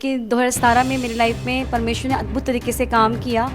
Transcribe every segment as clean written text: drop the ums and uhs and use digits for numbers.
कि 2017 में मेरी लाइफ में परमेश्वर ने अद्भुत तरीके से काम किया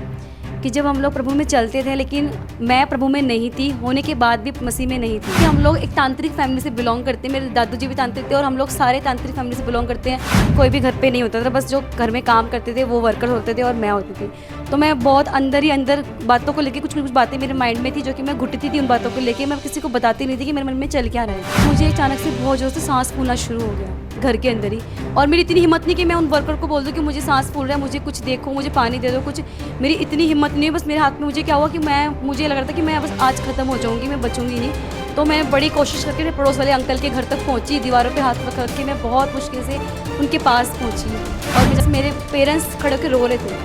कि जब हम लोग प्रभु में चलते थे, लेकिन मैं प्रभु में नहीं थी, होने के बाद भी मसीह में नहीं थी। कि हम लोग एक तांत्रिक फैमिली से बिलोंग करते हैं। मेरे दादू जी भी तांत्रिक थे और हम लोग सारे तांत्रिक फैमिली से बिलोंग करते हैं। कोई भी घर पे नहीं होता था, बस जो घर में काम करते थे वो वर्कर होते थे और मैं होती थी। तो मैं बहुत अंदर ही अंदर बातों को लेकर कुछ बातें मेरे माइंड में थी जो कि मैं घुटती थी। उन बातों को लेकर मैं किसी को बताती नहीं थी कि मेरे मन में चल क्या रहा है। मुझे अचानक से बहुत जोर से सांस फूलना शुरू हो गया घर के अंदर ही, और मेरी इतनी हिम्मत नहीं कि मैं उन वर्कर को बोल दूं कि मुझे सांस फूल रहा है, मुझे कुछ देखो, मुझे पानी दे दो, कुछ। मेरी इतनी हिम्मत नहीं है। बस मेरे हाथ में मुझे क्या हुआ कि मुझे लग रहा था कि मैं बस आज ख़त्म हो जाऊंगी, मैं बचूंगी नहीं। तो मैं बड़ी कोशिश करके पड़ोस वाले अंकल के घर तक पहुंची, दीवारों पे हाथ रख करके मैं बहुत मुश्किल से उनके पास पहुंची। और जैसे मेरे पेरेंट्स खड़े होकर रो रहे थे,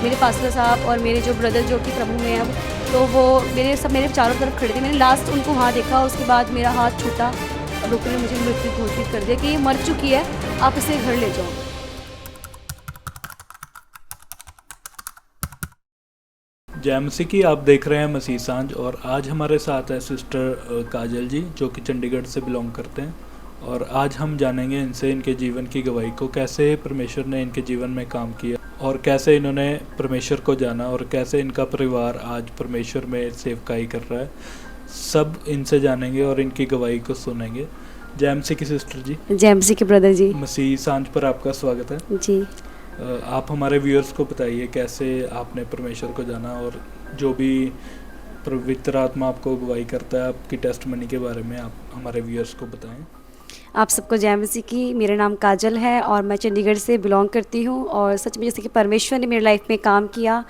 मेरे पास्टर साहब और मेरे जो ब्रदर जो कि प्रभु में अब, तो वो मेरे चारों तरफ खड़े थे। मैंने लास्ट उनको वहाँ देखा, उसके बाद मेरा हाथ छूटा और डॉक्टर ने मुझे मृत्यु घोषित कर दिया कि ये मर चुकी है, आप इसे घर ले जाओ। जय मसीह की। आप देख रहे हैं मसीह सांझ, और आज हमारे साथ है सिस्टर काजल जी, जो कि चंडीगढ़ से बिलोंग करते हैं। और आज हम जानेंगे इनसे इनके जीवन की गवाही को, कैसे परमेश्वर ने इनके जीवन में काम किया और कैसे इन्होंने परमेश्वर को जाना और कैसे इनका परिवार आज परमेश्वर में सेवकाई कर रहा है। सब इनसे जानेंगे और इनकी गवाही को सुनेंगे। जय मसीह की सिस्टर जी। जय मसीह के ब्रदर जी। मसीह सांझ पर आपका स्वागत है जी। आप हमारे व्यूअर्स को बताइए कैसे आपने परमेश्वर को जाना और जो भी पवित्र आत्मा आपको अगुवाई करता है, आपकी टेस्टमनी के बारे में आप हमारे व्यूअर्स को बताएं। आप सबको जय मसीह की। मेरा नाम काजल है और मैं चंडीगढ़ से बिलोंग करती हूँ। और सच में जैसे कि परमेश्वर ने मेरी लाइफ में काम किया।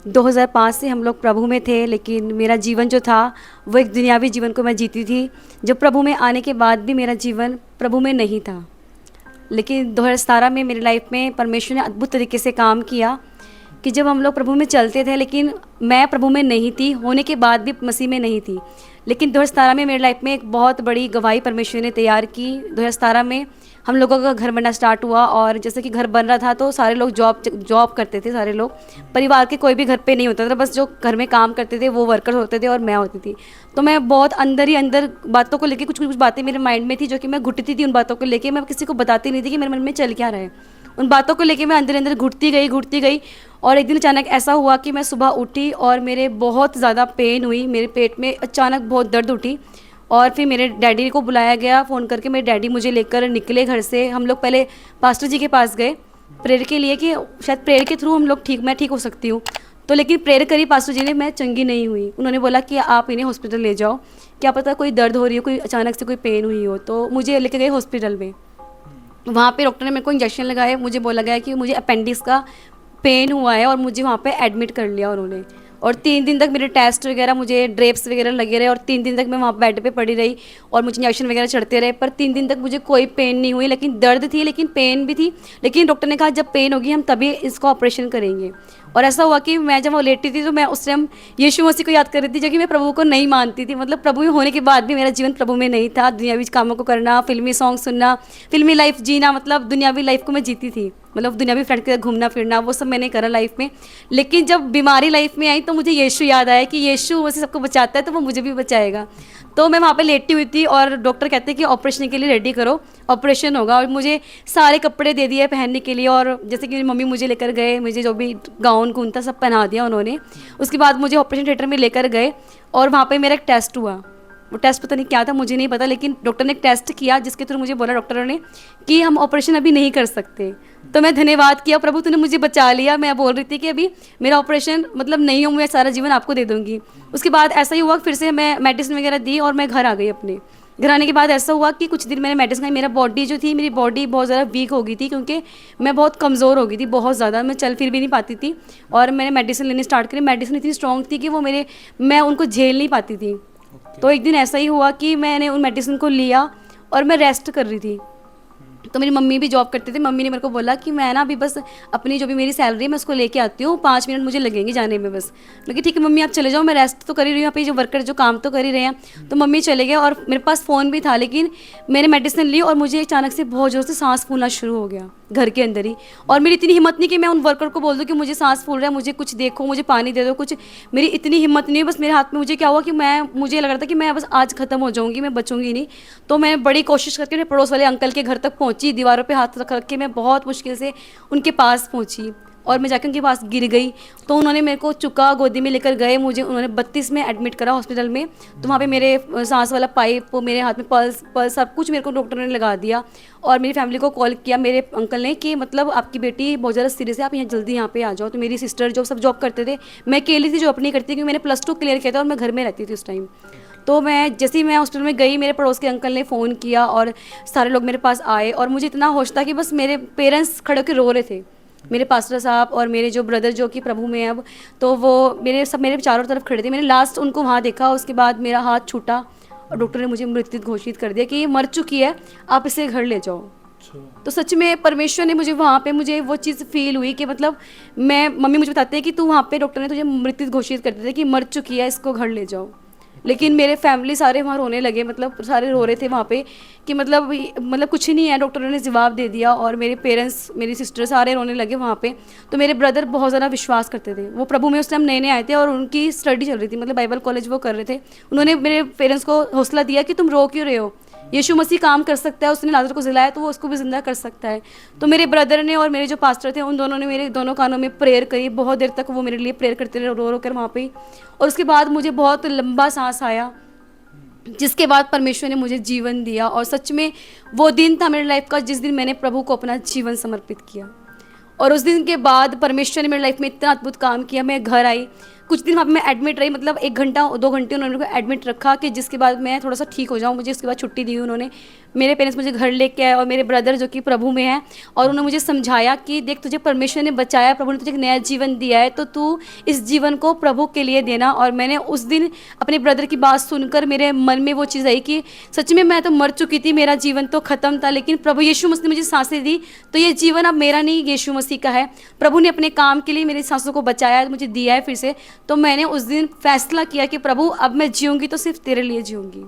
2005 से हम लोग प्रभु में थे, लेकिन मेरा जीवन जो था वो एक दुनियावी जीवन को मैं जीती थी। जब प्रभु में आने के बाद भी मेरा जीवन प्रभु में नहीं था। लेकिन 2017 में मेरी लाइफ में परमेश्वर ने अद्भुत तरीके से काम किया कि जब हम लोग प्रभु में चलते थे, लेकिन मैं प्रभु में नहीं थी, होने के बाद भी मसीह में नहीं थी। लेकिन 2017 में मेरी लाइफ में एक बहुत बड़ी गवाही परमेश्वर ने तैयार की। 2017 में हम लोगों का घर बनना स्टार्ट हुआ, और जैसे कि घर बन रहा था तो सारे लोग जॉब करते थे। सारे लोग परिवार के कोई भी घर पे नहीं होता था, बस जो घर में काम करते थे वो वर्कर होते थे और मैं होती थी। तो मैं बहुत अंदर ही अंदर बातों को लेकर कुछ बातें मेरे माइंड में थी जो कि मैं घुटती थी। उन बातों को लेकर मैं किसी को बताती नहीं थी कि मेरे मन में चल क्या रहा है। उन बातों को लेके मैं अंदर अंदर घुटती गई। और एक दिन अचानक ऐसा हुआ कि मैं सुबह उठी और मेरे बहुत ज़्यादा पेन हुई, मेरे पेट में अचानक बहुत दर्द उठी। और फिर मेरे डैडी को बुलाया गया फ़ोन करके। मेरे डैडी मुझे लेकर निकले घर से। हम लोग पहले पास्टर जी के पास गए प्रेयर के लिए कि शायद प्रेयर के थ्रू हम लोग मैं ठीक हो सकती हूँ। तो लेकिन प्रेयर करी पास्टर जी ने, मैं चंगी नहीं हुई। उन्होंने बोला कि आप इन्हें हॉस्पिटल ले जाओ, क्या पता कोई दर्द हो रही हो, कोई अचानक से कोई पेन हुई हो। तो मुझे लेके गए हॉस्पिटल में। वहाँ पे डॉक्टर ने मेरे को इंजेक्शन लगाए। मुझे बोला गया कि मुझे अपेंडिक्स का पेन हुआ है और मुझे वहाँ पे एडमिट कर लिया उन्होंने। और 3 दिन तक मेरे टेस्ट वगैरह, मुझे ड्रेप्स वगैरह लगे रहे, और 3 दिन तक मैं वहाँ बेड पे पड़ी रही और मुझे इंजेक्शन वगैरह चढ़ते रहे। पर 3 दिन तक मुझे कोई पेन नहीं हुई, लेकिन दर्द थी, लेकिन पेन भी थी। लेकिन डॉक्टर ने कहा जब पेन होगी हम तभी इसको ऑपरेशन करेंगे। और ऐसा हुआ कि मैं जब वो लेटी थी तो मैं उस टाइम यीशु मसीह को याद कर रही थी, जो कि मैं प्रभु को नहीं मानती थी। मतलब प्रभु में होने के बाद भी मेरा जीवन प्रभु में नहीं था। दुनियावी कामों को करना, फिल्मी सॉन्ग सुनना, फिल्मी लाइफ जीना, मतलब दुनियावी लाइफ को मैं जीती थी। मतलब दुनियावी फ्रेंड के साथ घूमना फिरना, वो सब मैंने करा लाइफ में। लेकिन जब बीमारी लाइफ में आई तो मुझे यीशु याद आया कि यीशु वैसे सबको बचाता है तो वो मुझे भी बचाएगा। तो मैं वहाँ पे लेटी हुई थी और डॉक्टर कहते हैं कि ऑपरेशन के लिए रेडी करो, ऑपरेशन होगा। और मुझे सारे कपड़े दे दिए पहनने के लिए, और जैसे कि मेरी मम्मी मुझे लेकर गए, मुझे जो भी गाउन कून था सब पहना दिया उन्होंने। उसके बाद मुझे ऑपरेशन थिएटर में लेकर गए और वहाँ पे मेरा एक टेस्ट हुआ। वो टेस्ट पता नहीं क्या था, मुझे नहीं पता, लेकिन डॉक्टर ने एक टेस्ट किया जिसके थ्रू मुझे बोला डॉक्टरों ने कि हम ऑपरेशन अभी नहीं कर सकते। तो मैं धन्यवाद किया, प्रभु तूने मुझे बचा लिया। मैं बोल रही थी कि अभी मेरा ऑपरेशन मतलब नहीं हो, मैं सारा जीवन आपको दे दूंगी। उसके बाद ऐसा ही हुआ, फिर से मैं मेडिसिन वगैरह दी और मैं घर आ गई अपने। घर आने के बाद ऐसा हुआ कि कुछ दिन मैंने मेडिसिन खाई। मेरा बॉडी जो थी, मेरी बॉडी बहुत ज़्यादा वीक हो गई थी, क्योंकि मैं बहुत कमज़ोर हो गई थी, बहुत ज़्यादा। मैं चल फिर भी नहीं पाती थी। और मैंने मेडिसिन लेनी स्टार्ट करी। मेडिसिन इतनी स्ट्रॉन्ग थी कि वो मैं उनको झेल नहीं पाती थी। तो एक दिन ऐसा ही हुआ कि मैंने उन मेडिसिन को लिया और मैं रेस्ट कर रही थी। तो मेरी मम्मी भी जॉब करती थी। मम्मी ने मेरे को बोला कि मैं ना अभी बस अपनी जो भी मेरी सैलरी है मैं उसको लेके आती हूँ, 5 मिनट मुझे लगेंगे जाने में बस। लेकिन ठीक है मम्मी आप चले जाओ, मैं रेस्ट तो कर ही रही हूँ, यहाँ पे जो वर्कर जो काम तो कर ही रहे हैं। तो मम्मी चले गए और मेरे पास फ़ोन भी था, लेकिन मैंने मेडिसिन ली और मुझे अचानक से बहुत ज़ोर से सांस फूलना शुरू हो गया। घर के अंदर ही। और मेरी इतनी हिम्मत नहीं कि मैं उन वर्कर को बोल दूँ कि मुझे सांस फूल रहा है, मुझे कुछ देखो, मुझे पानी दे दो कुछ। मेरी इतनी हिम्मत नहीं है, बस मेरे हाथ में मुझे क्या हुआ कि मुझे लग रहा था कि मैं बस आज ख़त्म हो जाऊँगी, मैं बचूँगी नहीं। तो मैं बड़ी कोशिश करके मेरे पड़ोस वाले अंकल के घर तक पहुँची, दीवारों पर हाथ रख रख के मैं बहुत मुश्किल से उनके पास पहुँची और मैं जाकर उनके पास गिर गई। तो उन्होंने मेरे को चुका गोदी में लेकर गए, मुझे उन्होंने 32 में एडमिट करा हॉस्पिटल में। तो वहाँ पे मेरे सांस वाला पाइप, मेरे हाथ में पल्स सब कुछ मेरे को डॉक्टर ने लगा दिया। और मेरी फैमिली को कॉल किया मेरे अंकल ने कि मतलब आपकी बेटी बहुत ज़्यादा सीरियस है, आप यहाँ जल्दी यहाँ पे आ जाओ। तो मेरी सिस्टर जो सब जॉब करते थे, मैं अकेली थी जॉब नहीं करती, क्योंकि मैंने +2 क्लियर किया था और मैं घर में रहती थी उस टाइम। तो मैं जैसे ही मैं हॉस्पिटल में गई, मेरे पड़ोस के अंकल ने फ़ोन किया और सारे लोग मेरे पास आए और मुझे इतना होश था कि बस मेरे पेरेंट्स खड़े होकर रो रहे थे, मेरे पास्टर साहब और मेरे जो ब्रदर जो कि प्रभु में अब, तो वो मेरे चारों तरफ खड़े थे। मैंने लास्ट उनको वहाँ देखा, उसके बाद मेरा हाथ छूटा और डॉक्टर ने मुझे मृत घोषित कर दिया कि ये मर चुकी है, आप इसे घर ले जाओ। तो सच में परमेश्वर ने मुझे वहाँ पे मुझे वो चीज़ फील हुई कि मतलब मम्मी मुझे बताते हैं कि तू वहाँ पे डॉक्टर ने तुझे मृत घोषित कर दिया कि मर चुकी है, इसको घर ले जाओ। लेकिन मेरे फैमिली सारे वहाँ रोने लगे, मतलब सारे रो रहे थे वहाँ पे कि मतलब कुछ नहीं है, डॉक्टरों ने जवाब दे दिया। और मेरे पेरेंट्स, मेरी सिस्टर सारे रोने लगे वहाँ पे। तो मेरे ब्रदर बहुत ज़्यादा विश्वास करते थे, वो प्रभु में उस टाइम नए नए आए थे और उनकी स्टडी चल रही थी, मतलब बाइबल कॉलेज वो कर रहे थे। उन्होंने मेरे पेरेंट्स को हौसला दिया कि तुम रो क्यों रहे हो, यीशु मसीह काम कर सकता है, उसने लाजर को जिलाया तो वो उसको भी जिंदा कर सकता है। तो मेरे ब्रदर ने और मेरे जो पास्टर थे उन दोनों ने मेरे दोनों कानों में प्रेयर करी, बहुत देर तक वो मेरे लिए प्रेयर करते रहे रो रो कर वहाँ पे। और उसके बाद मुझे बहुत लंबा सांस आया, जिसके बाद परमेश्वर ने मुझे जीवन दिया। और सच में वो दिन था मेरी लाइफ का जिस दिन मैंने प्रभु को अपना जीवन समर्पित किया। और उस दिन के बाद परमेश्वर ने मेरी लाइफ में इतना अद्भुत काम किया। मैं घर आई, कुछ दिन वहाँ पे मैं एडमिट रही, मतलब 1 घंटा 2 घंटे उन्होंने मेरे को एडमिट रखा कि जिसके बाद मैं थोड़ा सा ठीक हो जाऊँ। मुझे उसके बाद छुट्टी दी उन्होंने। मेरे पेरेंट्स मुझे घर लेके आए और मेरे ब्रदर जो कि प्रभु में हैं, और उन्होंने मुझे समझाया कि देख तुझे परमेश्वर ने बचाया, प्रभु ने तुझे एक नया जीवन दिया है, तो तू इस जीवन को प्रभु के लिए देना। और मैंने उस दिन अपने ब्रदर की बात सुनकर मेरे मन में वो चीज़ आई कि सच में मैं तो मर चुकी थी, मेरा जीवन तो ख़त्म था, लेकिन प्रभु यीशु मसीह ने मुझे सांसें दी, तो ये जीवन अब मेरा नहीं यीशु मसीह का है। प्रभु ने अपने काम के लिए मेरी सांसों को बचाया, मुझे दिया है फिर से। तो मैंने उस दिन फैसला किया कि प्रभु अब मैं जीऊँगी तो सिर्फ तेरे लिए जीऊँगी।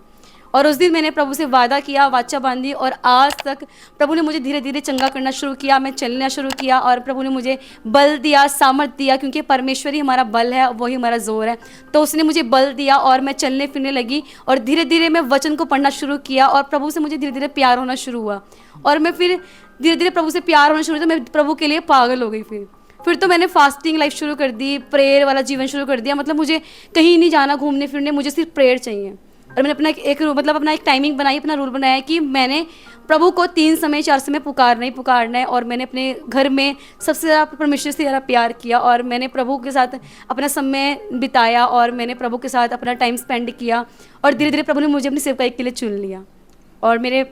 और उस दिन मैंने प्रभु से वादा किया, वाचा बांधी, और आज तक प्रभु ने मुझे धीरे धीरे चंगा करना शुरू किया, मैं चलना शुरू किया और प्रभु ने मुझे बल दिया, सामर्थ दिया, क्योंकि परमेश्वर ही हमारा बल है, वही हमारा जोर है। तो उसने मुझे बल दिया और मैं चलने फिरने लगी और धीरे धीरे मैं वचन को पढ़ना शुरू किया और प्रभु से मुझे धीरे धीरे प्यार होना शुरू हुआ। और मैं फिर धीरे धीरे प्रभु से प्यार होना शुरू हुआ, तो मैं प्रभु के लिए पागल हो गई। फिर तो मैंने फास्टिंग लाइफ शुरू कर दी, प्रेयर वाला जीवन शुरू कर दिया। मतलब मुझे कहीं नहीं जाना घूमने फिरने, मुझे सिर्फ प्रेयर चाहिए। और मैंने अपना एक टाइमिंग बनाई, अपना रूल बनाया कि मैंने प्रभु को 3 समय 4 समय पुकारना है। और मैंने अपने घर में सबसे ज़्यादा परमेश्वर से ज़्यादा प्यार किया और मैंने प्रभु के साथ अपना समय बिताया और मैंने प्रभु के साथ अपना टाइम स्पेंड किया। और धीरे धीरे प्रभु ने मुझे अपनी सेवकाई के लिए चुन लिया। और मेरे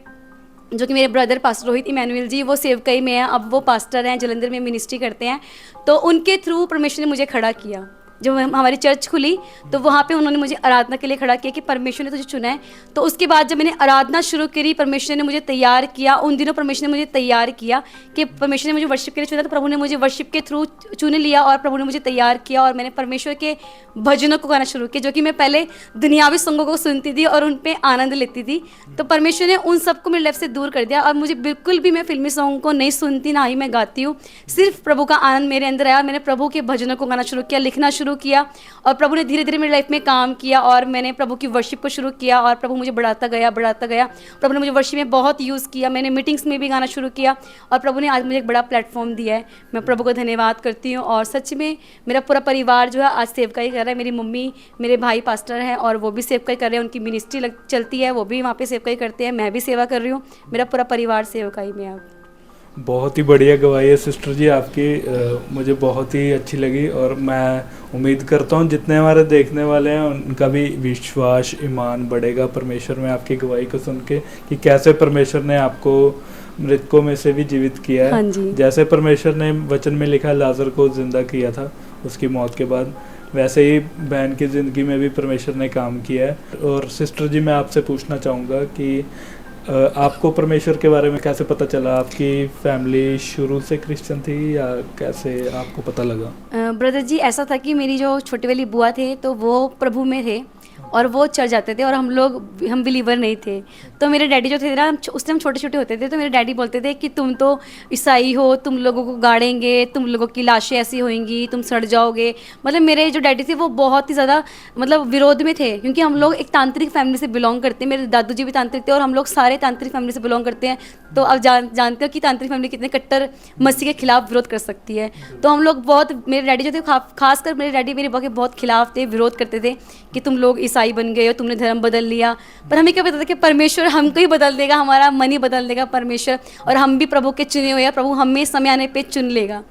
ब्रदर पास्टर रोहित इमैनुअल जी, वो सेवकाई में हैं, अब वो पास्टर हैं, जलंधर में मिनिस्ट्री करते हैं। तो उनके थ्रू परमेश्वर ने मुझे खड़ा किया। जब हमारी चर्च खुली तो वहाँ पे उन्होंने मुझे आराधना के लिए खड़ा किया कि परमेश्वर ने तुझे चुना है। तो उसके बाद जब मैंने आराधना शुरू करी, परमेश्वर ने मुझे तैयार किया। उन दिनों परमेश्वर ने मुझे तैयार किया कि परमेश्वर ने मुझे वर्शिप के लिए चुना, तो प्रभु ने मुझे वर्शिप के थ्रू चुन लिया और प्रभु ने मुझे तैयार किया। और मैंने परमेश्वर के भजनों को गाना शुरू किया, जो कि मैं पहले दुनियावी सॉन्गों को सुनती थी और उन पर आनंद लेती थी। तो परमेश्वर ने उन सबको मेरी लाइफ से दूर कर दिया और मुझे बिल्कुल भी मैं फिल्मी सॉन्ग को नहीं सुनती, ना ही मैं गाती हूँ। सिर्फ प्रभु का आनंद मेरे अंदर आया। मैंने प्रभु के भजनों को गाना शुरू किया, लिखना शुरू किया और प्रभु ने धीरे धीरे मेरी लाइफ में काम किया और मैंने प्रभु की वर्शिप को शुरू किया और प्रभु मुझे बढ़ाता गया। प्रभु ने मुझे वर्शिप में बहुत यूज़ किया। मैंने मीटिंग्स में भी गाना शुरू किया और प्रभु ने आज मुझे एक बड़ा प्लेटफॉर्म दिया है। मैं प्रभु को धन्यवाद करती हूँ। और सच में मेरा पूरा परिवार जो है आज सेवकाई कर रहा है। मेरी मम्मी, मेरे भाई पास्टर हैं और वो भी सेवकाई कर रहे हैं, उनकी मिनिस्ट्री चलती है, वो भी वहाँ पर सेवकाई करते हैं, मैं भी सेवा कर रही हूँ। मेरा पूरा परिवार सेवकाई में अब। बहुत ही बढ़िया गवाही है सिस्टर जी आपकी, मुझे बहुत ही अच्छी लगी। और मैं उम्मीद करता हूँ जितने हमारे देखने वाले हैं उनका भी विश्वास, ईमान बढ़ेगा परमेश्वर में आपकी गवाही को सुन के, कि कैसे परमेश्वर ने आपको मृतकों में से भी जीवित किया है। हाँ जी। जैसे परमेश्वर ने वचन में लिखा लाजर को जिंदा किया था उसकी मौत के बाद, वैसे ही बहन की ज़िंदगी में भी परमेश्वर ने काम किया है। और सिस्टर जी मैं आपसे पूछना चाहूँगा कि आपको परमेश्वर के बारे में कैसे पता चला? आपकी फैमिली शुरू से क्रिश्चियन थी या कैसे आपको पता लगा? ब्रदर जी ऐसा था कि मेरी जो छोटी वाली बुआ थे तो वो प्रभु में थे और वो चढ़ जाते थे और हम बिलीवर नहीं थे। तो मेरे डैडी जो थे ना, उस टाइम छोटे छोटे होते थे, तो मेरे डैडी बोलते थे कि तुम तो ईसाई हो, तुम लोगों को गाड़ेंगे, तुम लोगों की लाशें ऐसी होंगी, तुम सड़ जाओगे। मतलब मेरे जो डैडी थे वो बहुत ही ज़्यादा मतलब विरोध में थे, क्योंकि हम लोग एक तांत्रिक फैमिली से बिलोंग करते हैं। मेरे दादू जी भी तांत्रिक थे और हम लोग सारे तांत्रिक फैमिली से बिलोंग करते हैं। तो अब जानते हो कि तांत्रिक फैमिली कितने कट्टर मसीह के खिलाफ विरोध कर सकती है। तो हम लोग बहुत, मेरे डैडी जो थे खासकर मेरे डैडी मेरे बाबा के बहुत खिलाफ थे, विरोध करते थे कि तुम लोग ईसाई बन गए हो, तुमने धर्म बदल लिया। पर हमें क्या पता था कि परमेश्वर हमको ही बदल देगा, हमारा मन ही बदल देगा परमेश्वर, और हम भी प्रभु के चुने हुए हैं, प्रभु हमें समय आने पे चुन लेगा।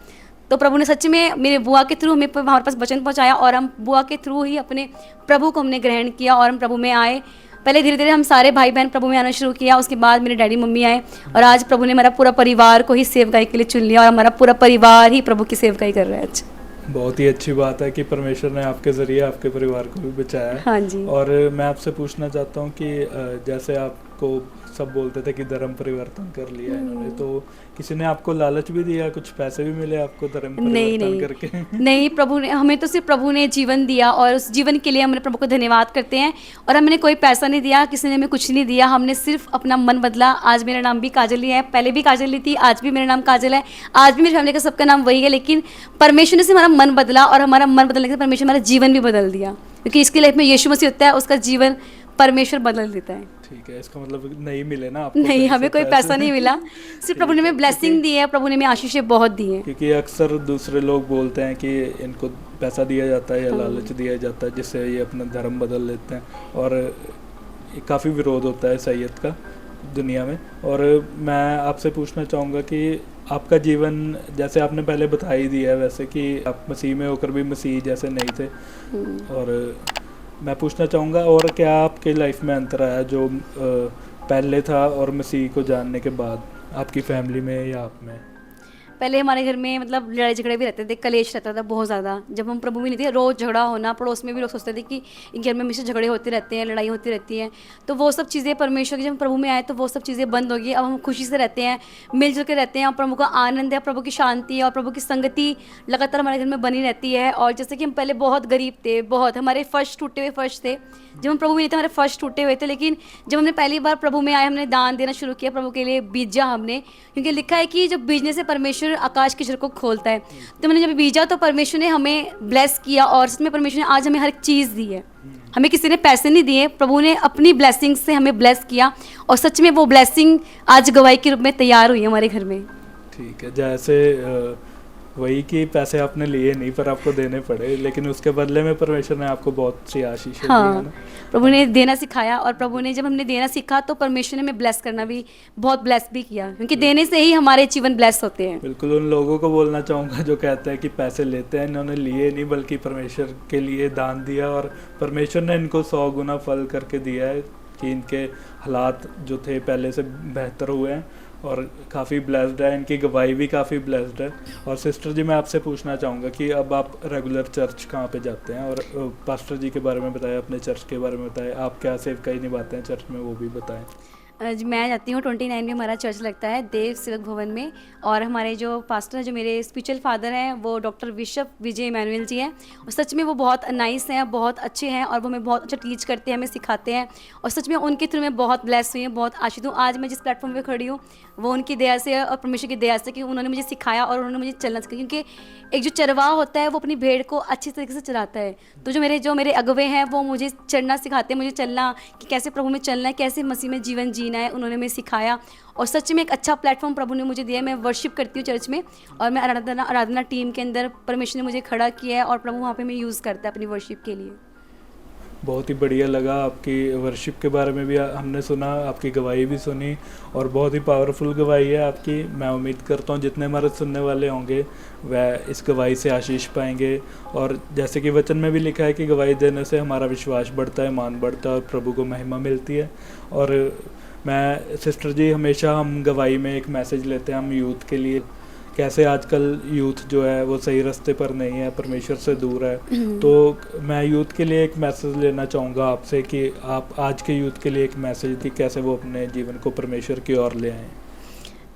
तो प्रभु ने सच में मेरे बुआ के थ्रू हमें हमारे पास वचन पहुंचाया, और हम बुआ के थ्रू ही अपने प्रभु को हमने ग्रहण किया और हम प्रभु में आए। पहले धीरे धीरे हम सारे भाई बहन प्रभु में आना शुरू किया, उसके बाद मेरे डैडी मम्मी आए, और आज प्रभु ने हमारा पूरा परिवार को ही सेवकाई के लिए चुन लिया, और हमारा पूरा परिवार ही प्रभु की सेवकाई कर रहा है आज। बहुत ही अच्छी बात है कि परमेश्वर ने आपके ज़रिए आपके परिवार को भी बचाया है। हाँ जी। और मैं आपसे पूछना चाहता हूँ कि जैसे आपको सब बोलते थे कि धर्म परिवर्तन कर लिया इन्होंने, तो किसी ने आपको लालच भी दिया, कुछ पैसे भी मिले आपको धर्म परिवर्तन करके? नहीं, प्रभु ने हमें तो सिर्फ प्रभु ने जीवन दिया, और उस जीवन के लिए हमने प्रभु को धन्यवाद करते हैं। और हमने कोई पैसा नहीं दिया, किसी ने हमें कुछ नहीं दिया, हमने सिर्फ अपना मन बदला। आज मेरा नाम भी काजल ही है, पहले भी काजल ही थी, आज भी मेरा नाम काजल है, आज भी मेरी फैमिली का सबका नाम वही है। लेकिन परमेश्वर ने से हमारा मन बदला, और हमारा मन बदलने के बाद परमेश्वर हमारा जीवन भी बदल दिया, क्योंकि इसकी लाइफ में यीशु मसीह होता है, उसका जीवन परमेश्वर बदल देता है। ठीक है, इसका मतलब नहीं मिले ना आपको? नहीं, हमें कोई पैसा नहीं मिला, सिर्फ प्रभु ने हमें ब्लेसिंग दी है, प्रभु ने हमें आशीषें बहुत दी है। क्योंकि अक्सर दूसरे लोग बोलते हैं कि इनको पैसा दिया जाता है या लालच दिया जाता है, जिससे ये अपना धर्म बदल लेते हैं, और काफ़ी विरोध होता है ईसाईयत का दुनिया में। और मैं आपसे पूछना चाहूँगा कि आपका जीवन, जैसे आपने पहले बता ही दिया है वैसे, कि आप मसीह में होकर भी मसीह जैसे नहीं थे, और मैं पूछना चाहूँगा और क्या आपके लाइफ में अंतर आया जो पहले था और मसीह को जानने के बाद, आपकी फैमिली में या आप में? पहले हमारे घर में मतलब लड़ाई झगड़े भी रहते थे, कलेश रहता था बहुत ज़्यादा। जब हम प्रभु में नहीं थे, रोज़ झगड़ा होना, पड़ोस में भी लोग सोचते थे कि इन घर में हमेशा झगड़े होते रहते हैं, लड़ाई होती रहती है। तो वो सब चीज़ें परमेश्वर की, जब हम प्रभु में आए तो वो सब चीज़ें बंद हो गई। अब हम खुशी से रहते हैं, मिलजुल के रहते हैं, और प्रभु का आनंद है, प्रभु की शांति है, और प्रभु की संगति लगातार हमारे घर में बनी रहती है। और जैसे कि हम पहले बहुत गरीब थे, बहुत हमारे फर्श टूटे हुए फर्श थे, जब हम प्रभु में नहीं थे हमारे फर्श टूटे हुए थे। लेकिन जब हमने पहली बार प्रभु में आए, हमने दान देना शुरू किया, प्रभु के लिए बीजा हमने, क्योंकि लिखा है कि जब बीजने से परमेश्वर आकाश की झलकों खोलता है। तो मैंने जब बीजा तो परमेश्वर ने हमें ब्लेस किया, और इसमें परमेश्वर ने आज हमें हर एक चीज़ दी है। हमें किसी ने पैसे नहीं दिए, प्रभु ने अपनी ब्लेसिंग से हमें ब्लेस किया, और सच में वो ब्लेसिंग आज गवाही के रूप में तैयार हुई है हमारे घर में। ठीक है, जैसे वही कि पैसे आपने लिए नहीं पर आपको देने पड़े, लेकिन उसके बदले में परमेश्वर ने आपको बहुत सी आशीष दी है ना? प्रभु ने देना सिखाया, और प्रभु ने जब हमने देना सीखा तो परमेश्वर ने हमें ब्लेस करना भी बहुत ब्लेस भी किया, क्योंकि देने से ही हमारे जीवन ब्लेस होते हैं। बिल्कुल, उन लोगों को बोलना चाहूँगा जो कहते हैं कि पैसे लेते हैं, इन्होंने लिए नहीं बल्कि परमेश्वर के लिए दान दिया, और परमेश्वर ने इनको 100 गुना फल करके दिया है कि इनके हालात जो थे पहले से बेहतर हुए हैं, और काफ़ी ब्लेस्ड है, इनकी गवाही भी काफ़ी ब्लेस्ड है। और सिस्टर जी, मैं आपसे पूछना चाहूँगा कि अब आप रेगुलर चर्च कहाँ पे जाते हैं, और पास्टर जी के बारे में बताएं, अपने चर्च के बारे में बताएं, आप क्या सेवकाई निभाते हैं चर्च में वो भी बताएं। मैं जाती हूँ 29 में हमारा चर्च लगता है देव सेवक भवन में, और हमारे जो पास्टर हैं, जो मेरे स्पिरिचुअल फादर हैं, वो डॉक्टर बिशप विजय इमैनुअल जी हैं, और सच में वो बहुत नाइस हैं, बहुत अच्छे हैं, और वो हमें बहुत अच्छा टीच करते हैं, हमें सिखाते हैं, और सच में उनके थ्रू मैं बहुत ब्लेस हुई हूँ, बहुत आशीष हूँ। आज मैं जिस प्लेटफॉर्म पे खड़ी हूँ वो उनकी दया से और परमेश्वर की दया से, कि उन्होंने मुझे सिखाया और उन्होंने मुझे चलना सिखाया, क्योंकि एक जो चरवाहा होता है वो अपनी भेड़ को अच्छी तरीके से चराता है। तो जो मेरे अगुवे हैं वो मुझे चढ़ना सिखाते हैं, मुझे चलना, कि कैसे प्रभु में चलना है, कैसे मसीह में जीवन जीना है, उन्होंने हमें सिखाया। और सच में एक अच्छा प्लेटफॉर्म प्रभु ने मुझे दिया है। मैं वर्शिप करती हूँ चर्च में, और मैं आराधना टीम के अंदर परमेश्वर ने मुझे खड़ा किया है, और प्रभु वहाँ पे मैं यूज़ करता है अपनी वर्शिप के लिए। बहुत ही बढ़िया लगा, आपकी वर्शिप के बारे में भी हमने सुना, आपकी गवाही भी सुनी, और बहुत ही पावरफुल गवाही है आपकी। मैं उम्मीद करता हूँ जितने हमारे सुनने वाले होंगे वह इस गवाही से आशीष पाएंगे। और जैसे कि वचन में भी लिखा है कि गवाही देने से हमारा विश्वास बढ़ता है, मान बढ़ता है, और प्रभु को महिमा मिलती है। और मैं सिस्टर जी, हमेशा हम गवाही में एक मैसेज लेते हैं हम यूथ के लिए, कैसे आजकल यूथ जो है वो सही रास्ते पर नहीं है, परमेश्वर से दूर है। तो मैं यूथ के लिए एक मैसेज लेना चाहूँगा आपसे कि आप आज के यूथ के लिए एक मैसेज दी, कैसे वो अपने जीवन को परमेश्वर की ओर ले आएँ।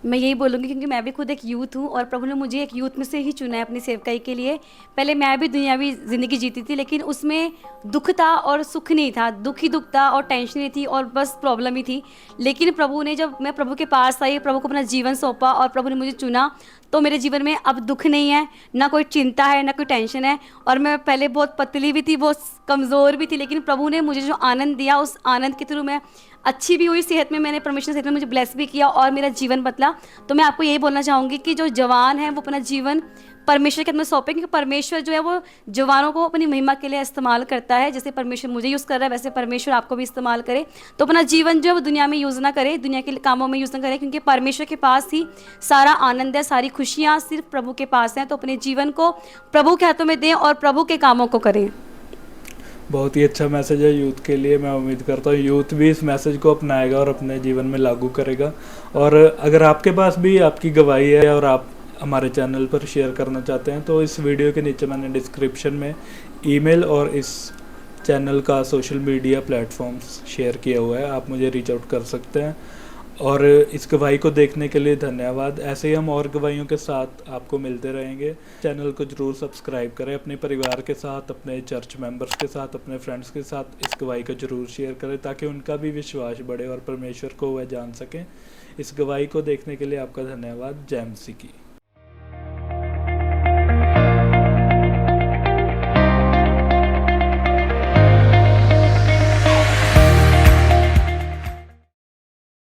मैं यही बोलूँगी क्योंकि मैं भी खुद एक यूथ हूँ और प्रभु ने मुझे एक यूथ में से ही चुना है अपनी सेवकाई के लिए। पहले मैं भी दुनियावी ज़िंदगी जीती थी, लेकिन उसमें दुख था और सुख नहीं था, दुख ही दुख था और टेंशन ही थी और बस प्रॉब्लम ही थी। लेकिन प्रभु ने, जब मैं प्रभु के पास आई, प्रभु को अपना जीवन सौंपा और प्रभु ने मुझे चुना, तो मेरे जीवन में अब दुख नहीं है, ना कोई चिंता है, ना कोई टेंशन है। और मैं पहले बहुत पतली भी थी, बहुत कमज़ोर भी थी, लेकिन प्रभु ने मुझे जो आनंद दिया, उस आनंद के थ्रू मैं अच्छी भी हुई सेहत में। मैंने परमेश्वर सेहत में मुझे ब्लेस भी किया और मेरा जीवन बदला। तो मैं आपको यही बोलना चाहूँगी कि जो जवान है वो अपना जीवन परमेश्वर के हाथ में सौंपे, क्योंकि परमेश्वर जो है वो जवानों को अपनी महिमा के लिए इस्तेमाल करता है। जैसे परमेश्वर मुझे यूज़ कर रहा है, वैसे परमेश्वर आपको भी इस्तेमाल करे। तो अपना जीवन जो है वो दुनिया में यूज़ ना करे, दुनिया के कामों में यूज़ ना करे, क्योंकि परमेश्वर के पास ही सारा आनंद है, सारी खुशियाँ सिर्फ प्रभु के पास हैं। तो अपने जीवन को प्रभु के हाथों में दें और प्रभु के कामों को करें। बहुत ही अच्छा मैसेज है यूथ के लिए। मैं उम्मीद करता हूँ यूथ भी इस मैसेज को अपनाएगा और अपने जीवन में लागू करेगा। और अगर आपके पास भी आपकी गवाही है और आप हमारे चैनल पर शेयर करना चाहते हैं, तो इस वीडियो के नीचे मैंने डिस्क्रिप्शन में ईमेल और इस चैनल का सोशल मीडिया प्लेटफॉर्म्स शेयर किया हुआ है, आप मुझे रीच आउट कर सकते हैं। और इस गवाही को देखने के लिए धन्यवाद। ऐसे ही हम और गवाहियों के साथ आपको मिलते रहेंगे। चैनल को ज़रूर सब्सक्राइब करें, अपने परिवार के साथ, अपने चर्च मेंबर्स के साथ, अपने फ्रेंड्स के साथ इस गवाही को ज़रूर शेयर करें, ताकि उनका भी विश्वास बढ़े और परमेश्वर को वह जान सकें। इस गवाही को देखने के लिए आपका धन्यवाद। जय मसीह की।